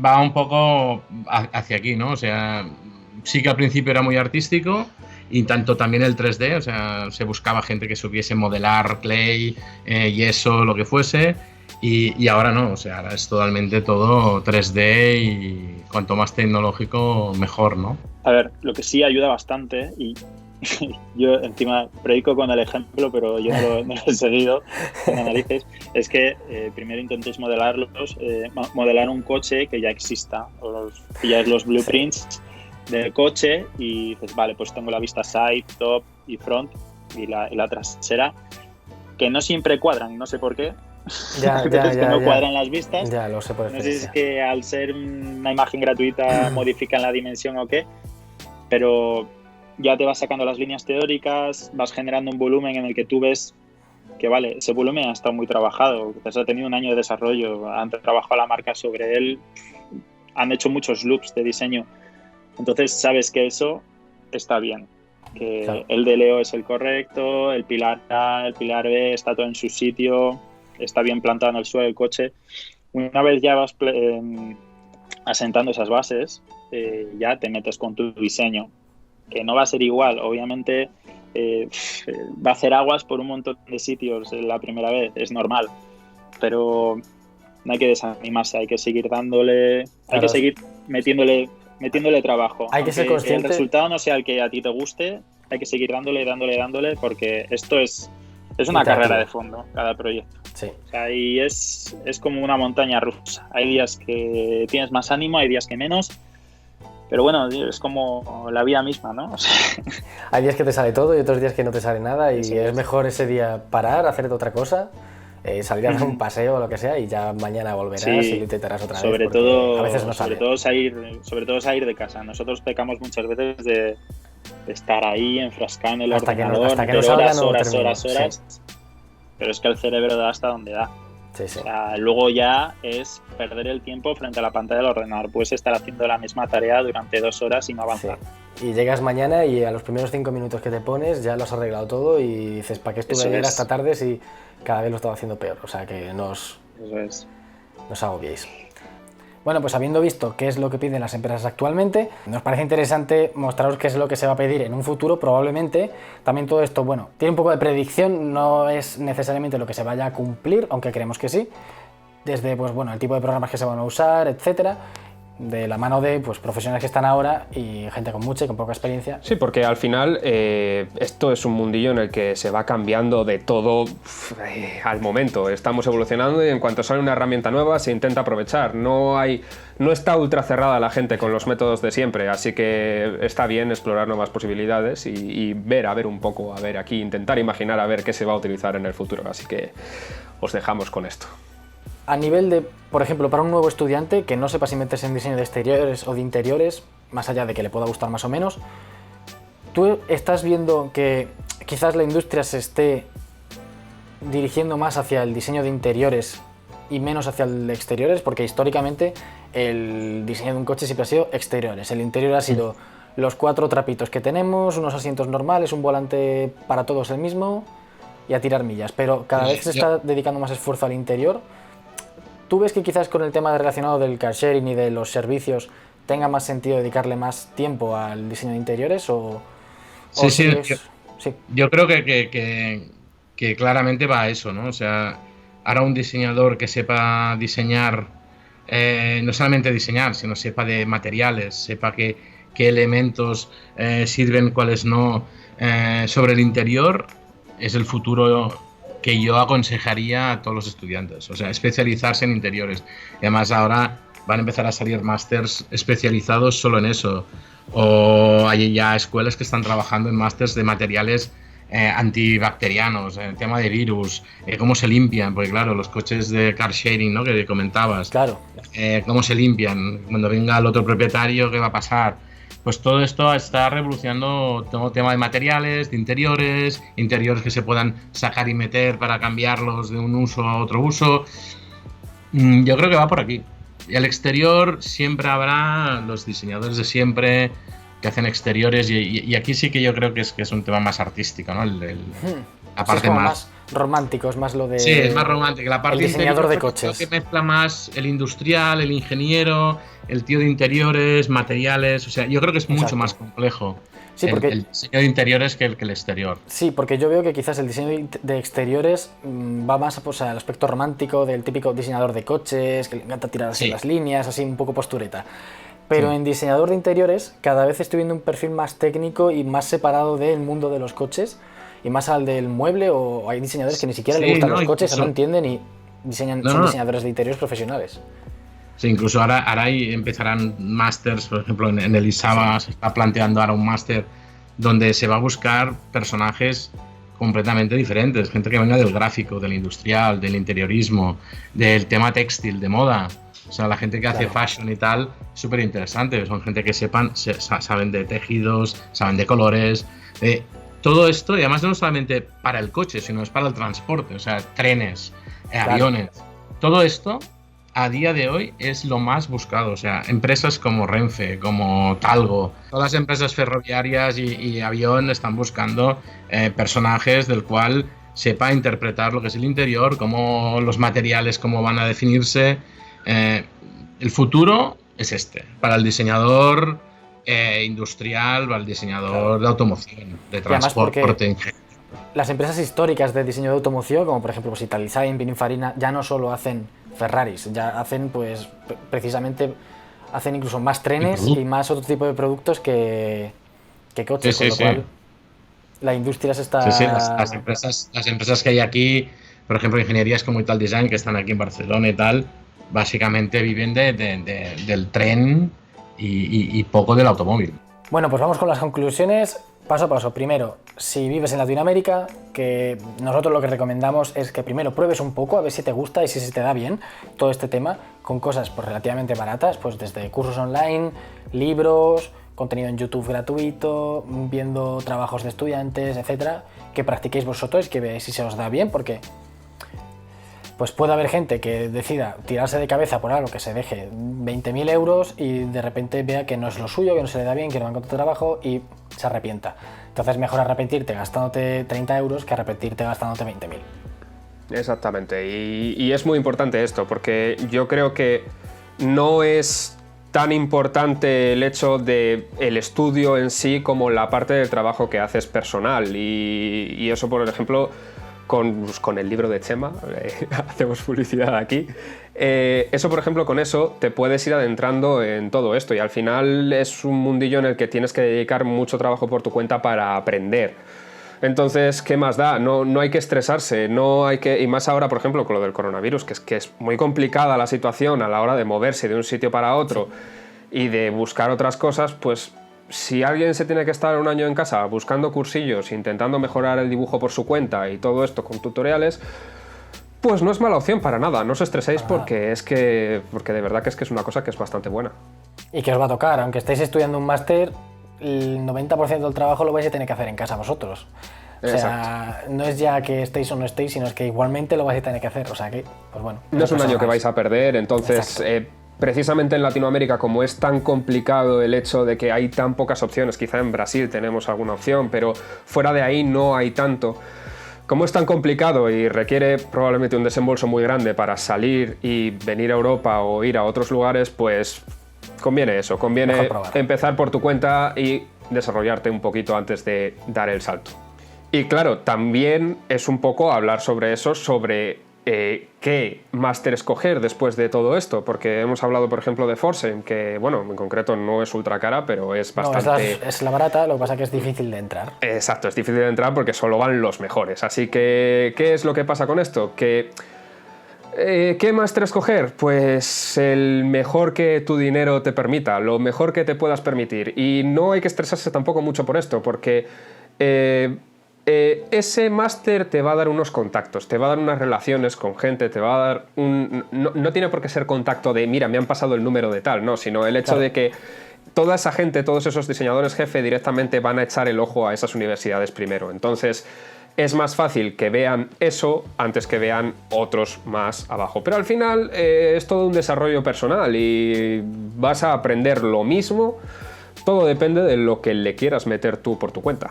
va un poco hacia aquí, ¿no? O sea, sí que al principio era muy artístico y tanto también el 3D, o sea, se buscaba gente que supiese modelar clay, yeso, lo que fuese, y ahora no, o sea, ahora es totalmente todo 3D y cuanto más tecnológico, mejor, ¿no? A ver, lo que sí ayuda bastante, y yo encima predico con el ejemplo, pero yo no lo he seguido con narices, es que primero intentéis modelar un coche que ya exista, pilláis los blueprints del coche y dices, vale, pues tengo la vista side, top y front y la trasera, que no siempre cuadran, no sé por qué. No cuadran las vistas. Ya, lo sé por no sé si es que al ser una imagen gratuita modifican la dimensión o qué, pero ya te vas sacando las líneas teóricas, vas generando un volumen en el que tú ves que vale, ese volumen ha estado muy trabajado, quizás ha tenido un año de desarrollo, han trabajado la marca sobre él, han hecho muchos loops de diseño, entonces sabes que eso está bien, que claro, el de Leo es el correcto, el pilar A, el pilar B está todo en su sitio, está bien plantado en el suelo del coche. Una vez ya vas asentando esas bases, ya te metes con tu diseño, que no va a ser igual, obviamente va a hacer aguas por un montón de sitios la primera vez, es normal, pero no hay que desanimarse, hay que seguir dándole, claro, hay que seguir metiéndole trabajo. Hay que ser consciente. El resultado no sea el que a ti te guste, hay que seguir dándole, porque esto es una carrera de fondo, cada proyecto. Sí. O sea, y es como una montaña rusa. Hay días que tienes más ánimo, hay días que menos. Pero bueno, es como la vida misma, ¿no? O sea, hay días que te sale todo y otros días que no te sale nada y es mejor ese día parar, hacer otra cosa, salir a dar un paseo o lo que sea y ya mañana volverás y lo intentarás otra vez. A veces no sale. Sobre todo salir de casa. Nosotros pecamos muchas veces de estar ahí enfrascado en el ordenador, hasta que no salga, horas. Sí. Pero es que el cerebro da hasta donde da. Sí, sí. O sea, luego ya es perder el tiempo frente a la pantalla del ordenador. Puedes estar haciendo la misma tarea durante 2 horas y no avanzar. Sí. Y llegas mañana y a los primeros 5 minutos que te pones ya lo has arreglado todo y dices, ¿para qué estuve ayer hasta tarde si cada vez lo estaba haciendo peor? O sea, que no os agobiéis. Bueno, pues habiendo visto qué es lo que piden las empresas actualmente, nos parece interesante mostraros qué es lo que se va a pedir en un futuro, probablemente. También todo esto, bueno, tiene un poco de predicción, no es necesariamente lo que se vaya a cumplir, aunque creemos que sí. Desde, pues bueno, el tipo de programas que se van a usar, etcétera, de la mano de pues, profesionales que están ahora y gente con mucha y con poca experiencia. Sí, porque al final esto es un mundillo en el que se va cambiando de todo al momento. Estamos evolucionando y en cuanto sale una herramienta nueva se intenta aprovechar. No está ultra cerrada la gente con los métodos de siempre, así que está bien explorar nuevas posibilidades y ver un poco, aquí, intentar imaginar a ver qué se va a utilizar en el futuro. Así que os dejamos con esto. A nivel de, por ejemplo, para un nuevo estudiante que no sepa si meterse en diseño de exteriores o de interiores, más allá de que le pueda gustar más o menos, ¿tú estás viendo que quizás la industria se esté dirigiendo más hacia el diseño de interiores y menos hacia el de exteriores? Porque históricamente el diseño de un coche siempre ha sido exteriores, el interior ha sido los 4 trapitos que tenemos, unos asientos normales, un volante para todos el mismo y a tirar millas, pero cada vez se está dedicando más esfuerzo al interior. ¿Tú ves que quizás con el tema relacionado del car sharing y de los servicios tenga más sentido dedicarle más tiempo al diseño de interiores? Yo creo que claramente va a eso, ¿no? O sea, ahora un diseñador que sepa diseñar, no solamente diseñar, sino sepa de materiales, sepa que qué elementos sirven, cuáles no, sobre el interior, es el futuro que yo aconsejaría a todos los estudiantes. O sea, especializarse en interiores. Y además ahora van a empezar a salir másters especializados solo en eso. O hay ya escuelas que están trabajando en másters de materiales antibacterianos, el tema de virus, cómo se limpian, porque claro, los coches de car sharing, ¿no?, que comentabas, Claro. Cómo se limpian, cuando venga el otro propietario, ¿qué va a pasar? Pues todo esto está revolucionando todo el tema de materiales, de interiores que se puedan sacar y meter para cambiarlos de un uso a otro uso. Yo creo que va por aquí. Y al exterior siempre habrá los diseñadores de siempre que hacen exteriores, y aquí sí que yo creo que es un tema más artístico, ¿no? La parte es como más romántico, es más lo de... Sí, es más romántico. La parte el diseñador de interior, coches. que mezcla más el industrial, el ingeniero, el tío de interiores, materiales. O sea, yo creo que es mucho Exacto. más complejo Sí, porque... el diseño de interiores que el exterior. Sí, porque yo veo que quizás el diseño de exteriores va más pues, al aspecto romántico del típico diseñador de coches, que le encanta tirar así Sí. las líneas, así un poco postureta. Pero Sí. en diseñador de interiores cada vez estoy viendo un perfil más técnico y más separado del mundo de los coches y más al del mueble, o hay diseñadores que ni siquiera Sí, le gustan no, los coches, o no incluso- entienden y son diseñadores de interiores profesionales. Sí, incluso ahora empezarán másters, por ejemplo, en el ISABA se está planteando ahora un máster donde se va a buscar personajes completamente diferentes, gente que venga del gráfico, del industrial, del interiorismo, del tema textil, de moda. O sea, la gente que hace fashion y tal, súper interesante. Son gente que saben de tejidos, saben de colores, todo esto, y además no solamente para el coche, sino es para el transporte, o sea, trenes, aviones. Todo esto a día de hoy es lo más buscado. O sea, empresas como Renfe, como Talgo, todas las empresas ferroviarias y avión están buscando personajes del cual sepa interpretar lo que es el interior, cómo los materiales, cómo van a definirse. El futuro es este, para el diseñador industrial, para el diseñador de automoción, de transporte. Las empresas históricas de diseño de automoción, como por ejemplo pues, Italdesign, Pininfarina, ya no solo hacen Ferraris, ya hacen pues precisamente hacen incluso más trenes y más otro tipo de productos que coches, con lo cual la industria se está... Sí, las empresas que hay aquí, por ejemplo, ingenierías como Italdesign, que están aquí en Barcelona y tal, básicamente viven del tren y poco del automóvil. Bueno, pues vamos con las conclusiones paso a paso. Primero, si vives en Latinoamérica, que nosotros lo que recomendamos es que primero pruebes un poco a ver si te gusta y si se te da bien todo este tema, con cosas pues, relativamente baratas, pues desde cursos online, libros, contenido en YouTube gratuito, viendo trabajos de estudiantes, etcétera, que practiquéis vosotros, que veáis si se os da bien, porque pues puede haber gente que decida tirarse de cabeza por algo que se deje 20.000 euros y de repente vea que no es lo suyo, que no se le da bien, que no va a encontrar trabajo y se arrepienta. Entonces mejor arrepentirte gastándote 30 euros que arrepentirte gastándote 20.000. Exactamente, y es muy importante esto, porque yo creo que no es tan importante el hecho del estudio en sí como la parte del trabajo que haces personal, y eso, por ejemplo, con el libro de Chema, hacemos publicidad aquí, eso, por ejemplo, con eso te puedes ir adentrando en todo esto, y al final es un mundillo en el que tienes que dedicar mucho trabajo por tu cuenta para aprender. Entonces, ¿qué más da? No hay que estresarse, no hay que... Y más ahora, por ejemplo, con lo del coronavirus, que es muy complicada la situación a la hora de moverse de un sitio para otro y de buscar otras cosas, pues si alguien se tiene que estar un año en casa buscando cursillos, intentando mejorar el dibujo por su cuenta y todo esto con tutoriales, pues no es mala opción para nada. No os estreséis porque de verdad que es una cosa que es bastante buena. Y que os va a tocar, aunque estéis estudiando un máster, el 90% del trabajo lo vais a tener que hacer en casa vosotros. O sea, no es ya que estéis o no estéis, sino es que igualmente lo vais a tener que hacer. O sea que, pues bueno. No es un año que vais a perder, entonces precisamente en Latinoamérica, como es tan complicado el hecho de que hay tan pocas opciones, quizá en Brasil tenemos alguna opción, pero fuera de ahí no hay tanto. Como es tan complicado y requiere probablemente un desembolso muy grande para salir y venir a Europa o ir a otros lugares, pues conviene eso, conviene empezar por tu cuenta y desarrollarte un poquito antes de dar el salto. Y claro, también es un poco hablar sobre eso, sobre qué máster escoger después de todo esto, porque hemos hablado, por ejemplo, de Forsheim, que, bueno, en concreto no es ultra cara, pero es bastante... No, es la barata, lo que pasa es que es difícil de entrar. Exacto, es difícil de entrar porque solo van los mejores. Así que, ¿qué es lo que pasa con esto? ¿Qué máster escoger? Pues el mejor que tu dinero te permita, lo mejor que te puedas permitir. Y no hay que estresarse tampoco mucho por esto, porque ese máster te va a dar unos contactos, te va a dar unas relaciones con gente, te va a dar no tiene por qué ser contacto de, mira, me han pasado el número de tal, no, sino el hecho de que toda esa gente, todos esos diseñadores jefe directamente van a echar el ojo a esas universidades primero. Entonces es más fácil que vean eso antes que vean otros más abajo. Pero al final es todo un desarrollo personal y vas a aprender lo mismo. Todo depende de lo que le quieras meter tú por tu cuenta.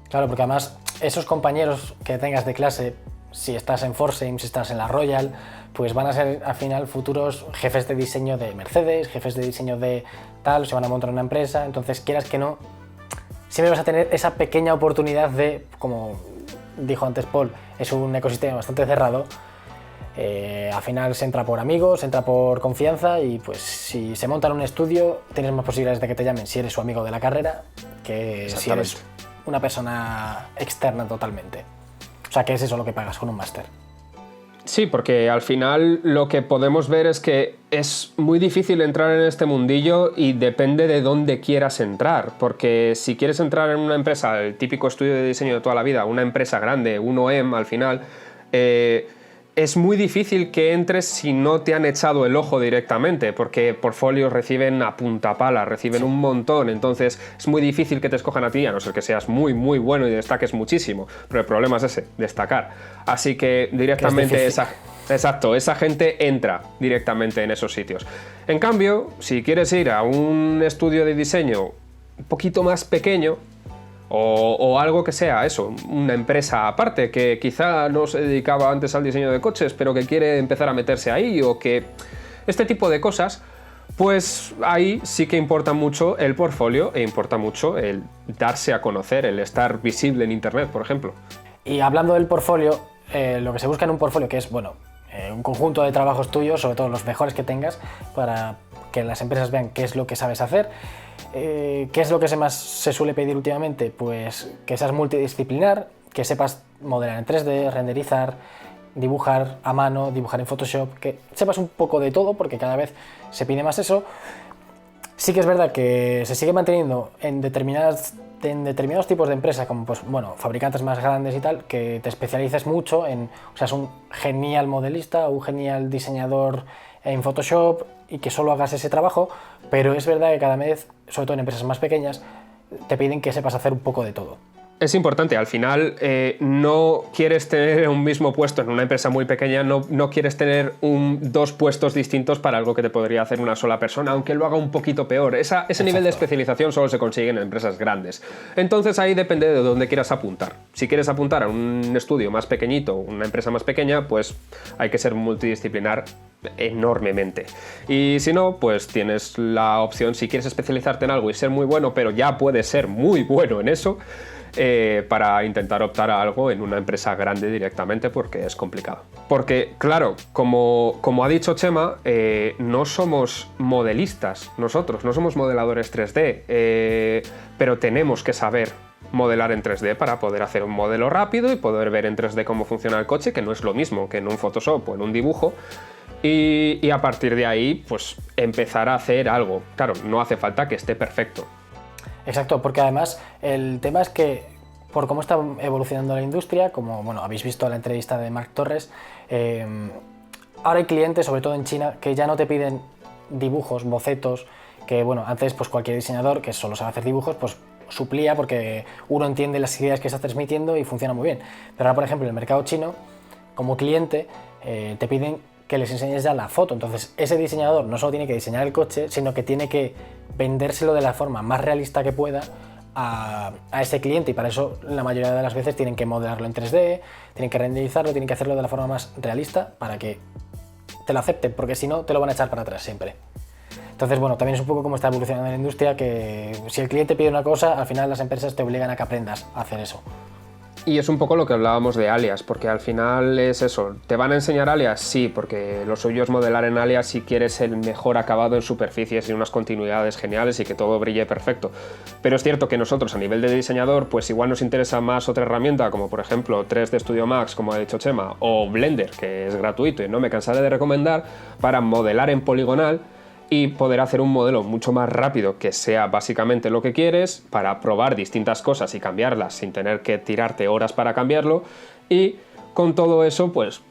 Claro, porque además esos compañeros que tengas de clase, si estás en Forsheim, si estás en la Royal, pues van a ser al final futuros jefes de diseño de Mercedes, jefes de diseño de tal, se van a montar una empresa. Entonces, quieras que no, siempre vas a tener esa pequeña oportunidad de, como dijo antes Paul, es un ecosistema bastante cerrado. Al final se entra por amigos, se entra por confianza y pues si se monta en un estudio tienes más posibilidades de que te llamen si eres su amigo de la carrera que si eres una persona externa totalmente. O sea que es eso lo que pagas con un máster. Sí, porque al final lo que podemos ver es que es muy difícil entrar en este mundillo y depende de dónde quieras entrar, porque si quieres entrar en una empresa, el típico estudio de diseño de toda la vida, una empresa grande, un OEM al final, es muy difícil que entres si no te han echado el ojo directamente, porque portfolios reciben a punta pala, reciben un montón, entonces es muy difícil que te escojan a ti, a no ser que seas muy muy bueno y destaques muchísimo, pero el problema es ese, destacar. Así que directamente esa gente entra directamente en esos sitios. En cambio, si quieres ir a un estudio de diseño un poquito más pequeño, o algo que sea eso, una empresa aparte que quizá no se dedicaba antes al diseño de coches, pero que quiere empezar a meterse ahí, o que este tipo de cosas, pues ahí sí que importa mucho el portfolio e importa mucho el darse a conocer, el estar visible en internet, por ejemplo. Y hablando del portfolio, lo que se busca en un portfolio, que es bueno, un conjunto de trabajos tuyos, sobre todo los mejores que tengas, para que las empresas vean qué es lo que sabes hacer. ¿Qué es lo que más se suele pedir últimamente? Pues que seas multidisciplinar, que sepas modelar en 3D, renderizar, dibujar a mano, dibujar en Photoshop, que sepas un poco de todo, porque cada vez se pide más eso. Sí que es verdad que se sigue manteniendo en determinados tipos de empresas, como pues, bueno, fabricantes más grandes y tal, que te especialices mucho o sea, es un genial modelista o un genial diseñador en Photoshop y que solo hagas ese trabajo, pero es verdad que cada vez, sobre todo en empresas más pequeñas, te piden que sepas hacer un poco de todo. Es importante, al final no quieres tener un mismo puesto en una empresa muy pequeña, no quieres tener dos puestos distintos para algo que te podría hacer una sola persona, aunque lo haga un poquito peor. Ese nivel de especialización solo se consigue en empresas grandes. Entonces ahí depende de dónde quieras apuntar. Si quieres apuntar a un estudio más pequeñito, una empresa más pequeña, pues hay que ser multidisciplinar enormemente. Y si no, pues tienes la opción, si quieres especializarte en algo y ser muy bueno, pero ya puedes ser muy bueno en eso, para intentar optar a algo en una empresa grande directamente, porque es complicado. Porque, claro, como ha dicho Chema, no somos modelistas nosotros, no somos modeladores 3D, pero tenemos que saber modelar en 3D para poder hacer un modelo rápido y poder ver en 3D cómo funciona el coche, que no es lo mismo que en un Photoshop o en un dibujo. Y a partir de ahí, pues empezar a hacer algo. Claro, no hace falta que esté perfecto. Exacto, porque además el tema es que por cómo está evolucionando la industria, como bueno, habéis visto la entrevista de Marc Torres, ahora hay clientes, sobre todo en China, que ya no te piden dibujos, bocetos, que bueno, antes pues cualquier diseñador que solo sabe hacer dibujos, pues suplía porque uno entiende las ideas que está transmitiendo y funciona muy bien. Pero ahora, por ejemplo, en el mercado chino, como cliente, te piden que les enseñes ya la foto. Entonces ese diseñador no solo tiene que diseñar el coche, sino que tiene que vendérselo de la forma más realista que pueda a ese cliente, y para eso la mayoría de las veces tienen que modelarlo en 3D, tienen que renderizarlo, tienen que hacerlo de la forma más realista para que te lo acepten, porque si no te lo van a echar para atrás siempre. Entonces, bueno, también es un poco como está evolucionando la industria, que si el cliente pide una cosa, al final las empresas te obligan a que aprendas a hacer eso. Y es un poco lo que hablábamos de Alias, porque al final es eso, ¿te van a enseñar Alias? Sí, porque lo suyo es modelar en Alias si quieres el mejor acabado en superficies y unas continuidades geniales y que todo brille perfecto. Pero es cierto que nosotros a nivel de diseñador, pues igual nos interesa más otra herramienta, como por ejemplo 3D Studio Max, como ha dicho Chema, o Blender, que es gratuito y no me cansaré de recomendar, para modelar en poligonal y poder hacer un modelo mucho más rápido que sea básicamente lo que quieres, para probar distintas cosas y cambiarlas sin tener que tirarte horas para cambiarlo, y con todo eso pues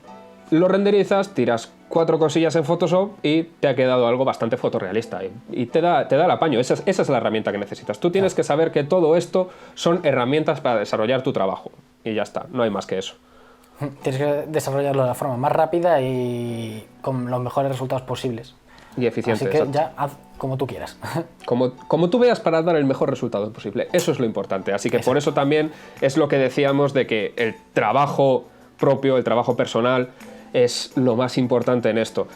lo renderizas, tiras 4 cosillas en Photoshop y te ha quedado algo bastante fotorrealista y te da el apaño. Esa es la herramienta que necesitas. Tú tienes que saber que todo esto son herramientas para desarrollar tu trabajo y ya está, no hay más que eso. Tienes que desarrollarlo de la forma más rápida y con los mejores resultados posibles. Y eficiente. Así que exacto. ya haz como tú quieras. Como tú veas para dar el mejor resultado posible. Eso es lo importante. Así que por eso también es lo que decíamos de que el trabajo propio, el trabajo personal, es lo más importante en esto.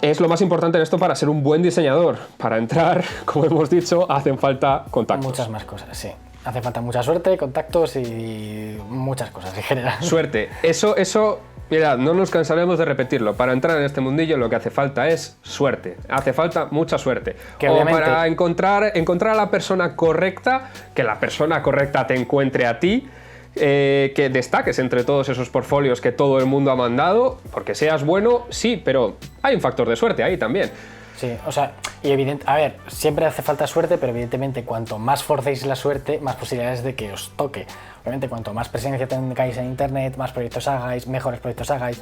Es lo más importante en esto para ser un buen diseñador. Para entrar, como hemos dicho, hacen falta contactos. Muchas más cosas, sí. Hace falta mucha suerte, contactos y muchas cosas en general. Suerte. Eso, mirad, no nos cansaremos de repetirlo. Para entrar en este mundillo lo que hace falta es suerte. Hace falta mucha suerte. Que o obviamente... para encontrar a la persona correcta, que la persona correcta te encuentre a ti, que destaques entre todos esos portfolios que todo el mundo ha mandado, porque seas bueno, sí, pero hay un factor de suerte ahí también. Sí, o sea, y a ver, siempre hace falta suerte, pero evidentemente cuanto más forcéis la suerte, más posibilidades de que os toque. Obviamente cuanto más presencia tengáis en internet, más proyectos hagáis, mejores proyectos hagáis,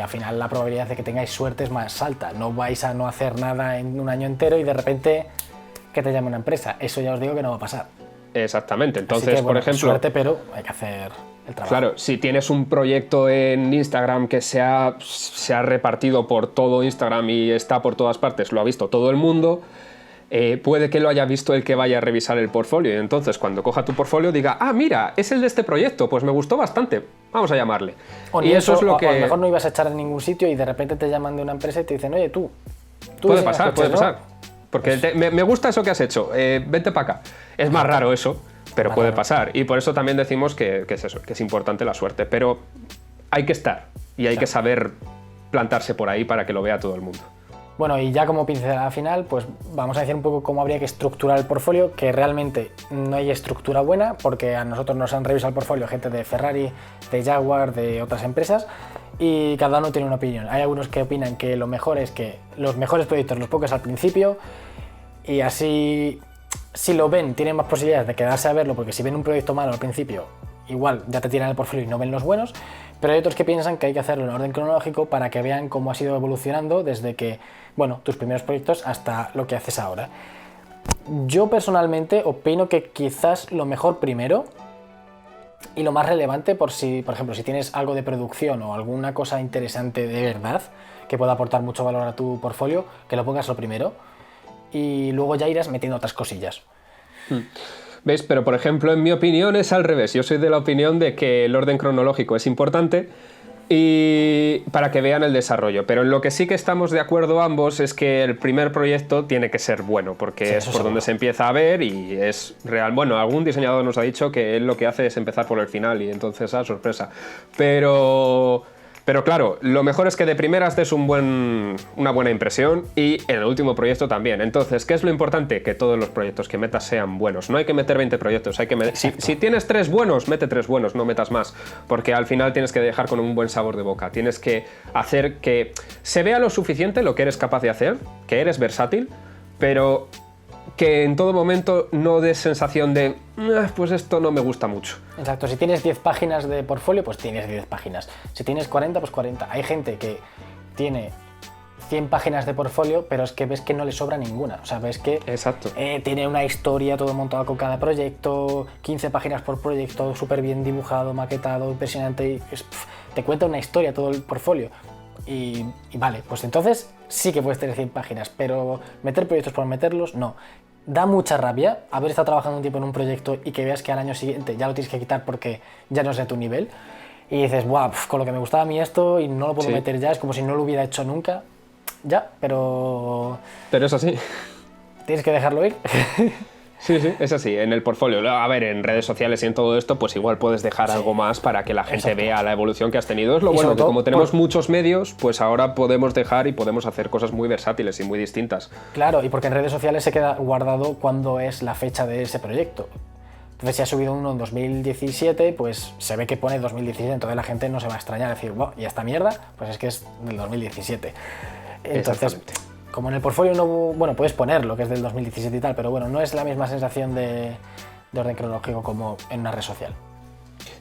al final la probabilidad de que tengáis suerte es más alta. No vais a no hacer nada en un año entero y de repente que te llame una empresa. Eso ya os digo que no va a pasar. Exactamente, entonces, Así que, bueno, por ejemplo... suerte, pero hay que hacer el trabajo. Claro, si tienes un proyecto en Instagram que se ha repartido por todo Instagram y está por todas partes, lo ha visto todo el mundo, puede que lo haya visto el que vaya a revisar el portfolio y entonces cuando coja tu portfolio diga, ah, mira, es el de este proyecto, pues me gustó bastante, vamos a llamarle. O y eso es lo que... a lo mejor no ibas a echar en ningún sitio y de repente te llaman de una empresa y te dicen, oye, tú puede pasar, coches, puede pasar. Porque me gusta eso que has hecho, vente para acá. Es más raro eso, pero puede pasar. Y por eso también decimos que es eso, que es importante la suerte. Pero hay que estar y hay que saber plantarse por ahí para que lo vea todo el mundo. Bueno, y ya como pincelada final, pues vamos a decir un poco cómo habría que estructurar el portfolio, que realmente no hay estructura buena, porque a nosotros nos han revisado el portfolio gente de Ferrari, de Jaguar, de otras empresas, y cada uno tiene una opinión. Hay algunos que opinan que lo mejor es que los mejores proyectos los pongas al principio, y así, si lo ven, tienen más posibilidades de quedarse a verlo, porque si ven un proyecto malo al principio, igual ya te tiran el portfolio y no ven los buenos, pero hay otros que piensan que hay que hacerlo en orden cronológico para que vean cómo has ido evolucionando desde que, bueno, tus primeros proyectos hasta lo que haces ahora. Yo personalmente opino que quizás lo mejor primero y lo más relevante, por ejemplo, si tienes algo de producción o alguna cosa interesante de verdad que pueda aportar mucho valor a tu portfolio, que lo pongas lo primero y luego ya irás metiendo otras cosillas. ¿Veis? Pero por ejemplo, en mi opinión es al revés. Yo soy de la opinión de que el orden cronológico es importante y para que vean el desarrollo. Pero en lo que sí que estamos de acuerdo ambos es que el primer proyecto tiene que ser bueno, porque sí, es por donde se empieza a ver y es real. Bueno, algún diseñador nos ha dicho que él lo que hace es empezar por el final y entonces, sorpresa. Pero claro, lo mejor es que de primeras des una buena impresión y en el último proyecto también. Entonces, ¿qué es lo importante? Que todos los proyectos que metas sean buenos. No hay que meter 20 proyectos. Si tienes 3 buenos, mete 3 buenos, no metas más. Porque al final tienes que dejar con un buen sabor de boca. Tienes que hacer que se vea lo suficiente lo que eres capaz de hacer, que eres versátil, pero que en todo momento no des sensación de pues esto no me gusta mucho. Exacto, si tienes 10 páginas de portfolio, pues tienes 10 páginas. Si tienes 40, pues 40. Hay gente que tiene 100 páginas de portfolio, pero es que ves que no le sobra ninguna. O sea, ves que tiene una historia todo montado con cada proyecto, 15 páginas por proyecto, súper bien dibujado, maquetado, impresionante. Y te cuenta una historia todo el portfolio. Y vale, pues entonces sí que puedes tener 100 páginas, pero meter proyectos por meterlos, no. Da mucha rabia haber estado trabajando un tiempo en un proyecto y que veas que al año siguiente ya lo tienes que quitar porque ya no es de tu nivel. Y dices, buah, con lo que me gustaba a mí esto y no lo puedo meter ya, es como si no lo hubiera hecho nunca. Ya, pero... Pero es así. Tienes que dejarlo ir. Sí, es así, en el portfolio. A ver, en redes sociales y en todo esto, pues igual puedes dejar algo más para que la gente vea la evolución que has tenido. Es lo bueno, que como tenemos muchos medios, pues ahora podemos dejar y podemos hacer cosas muy versátiles y muy distintas. Claro, y porque en redes sociales se queda guardado cuándo es la fecha de ese proyecto. Entonces, si ha subido uno en 2017, pues se ve que pone 2017, entonces la gente no se va a extrañar, decir, wow, ¿y esta mierda? Pues es que es del 2017. Entonces, como en el portfolio no, bueno, puedes poner lo que es del 2017 y tal, pero bueno, no es la misma sensación de orden cronológico como en una red social.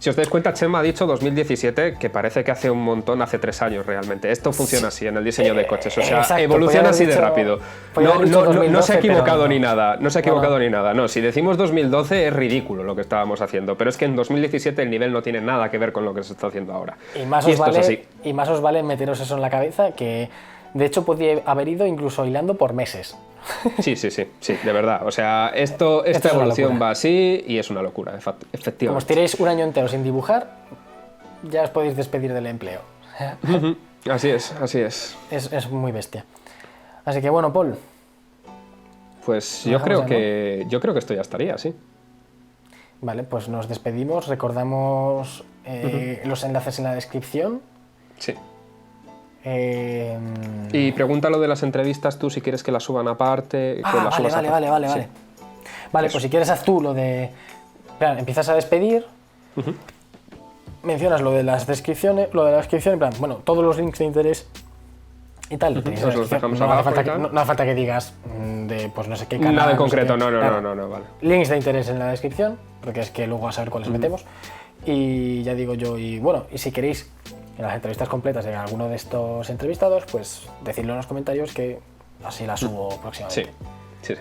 Si os dais cuenta, Chema ha dicho 2017, que parece que hace un montón, hace 3 años realmente. Esto funciona así en el diseño de coches, o sea, exacto, evoluciona así de rápido. No se ha equivocado ni nada, no se ha equivocado ni nada. No, si decimos 2012 es ridículo lo que estábamos haciendo, pero es que en 2017 el nivel no tiene nada que ver con lo que se está haciendo ahora. Y más os vale meteros eso en la cabeza, que de hecho podía haber ido incluso hilando por meses. Sí, de verdad. O sea, esta evolución va así y es una locura, efectivamente. Como os tiréis un año entero sin dibujar, ya os podéis despedir del empleo. Así es. Es muy bestia. Así que bueno, Paul. Pues yo creo que esto ya estaría, sí. Vale, pues nos despedimos. Recordamos los enlaces en la descripción. Sí. Y pregunta lo de las entrevistas tú, si quieres que las suban aparte. Vale. Vale, pues si quieres haz tú lo de... Plan, empiezas a despedir, mencionas lo de las descripciones, en plan, bueno, todos los links de interés y tal. Los dejamos no hace falta que digas pues no sé qué canal. Nada en concreto, no, vale. Links de interés en la descripción, porque es que luego a saber cuáles metemos. Y ya digo yo, y bueno, y si queréis en las entrevistas completas de alguno de estos entrevistados, pues decidlo en los comentarios que así las subo próximamente. Sí.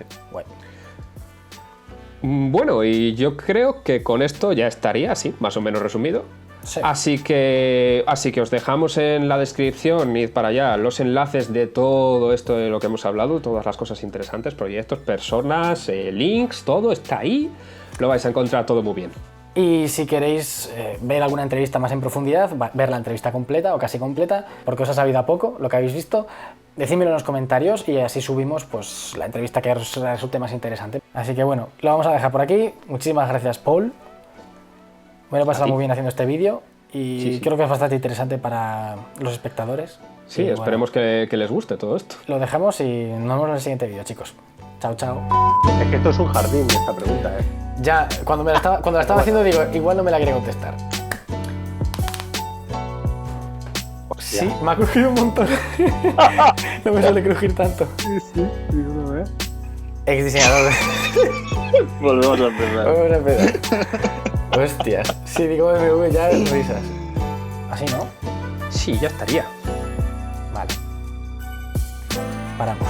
Bueno, y yo creo que con esto ya estaría, así, más o menos resumido. Sí. Así que os dejamos en la descripción, id para allá, los enlaces de todo esto de lo que hemos hablado, todas las cosas interesantes, proyectos, personas, links, todo está ahí. Lo vais a encontrar todo muy bien. Y si queréis ver alguna entrevista más en profundidad, ver la entrevista completa o casi completa, porque os ha sabido a poco lo que habéis visto, decídmelo en los comentarios y así subimos pues la entrevista que os resulte más interesante. Así que bueno, lo vamos a dejar por aquí. Muchísimas gracias, Paul. Me lo he pasado muy bien haciendo este vídeo y creo que es bastante interesante para los espectadores. Sí, y esperemos que les guste todo esto. Lo dejamos y nos vemos en el siguiente vídeo, chicos. Chao. Es que esto es un jardín, esta pregunta, Ya, cuando la estaba haciendo digo, igual no me la quería contestar. Hostia. Sí, me ha crujido un montón. No me suele crujir tanto. Sí, uno ve. Ex diseñador. Volvemos a empezar. Hostias. Sí, digo MV ya risas. Así, ¿no? Sí, ya estaría. Vale. Paramos.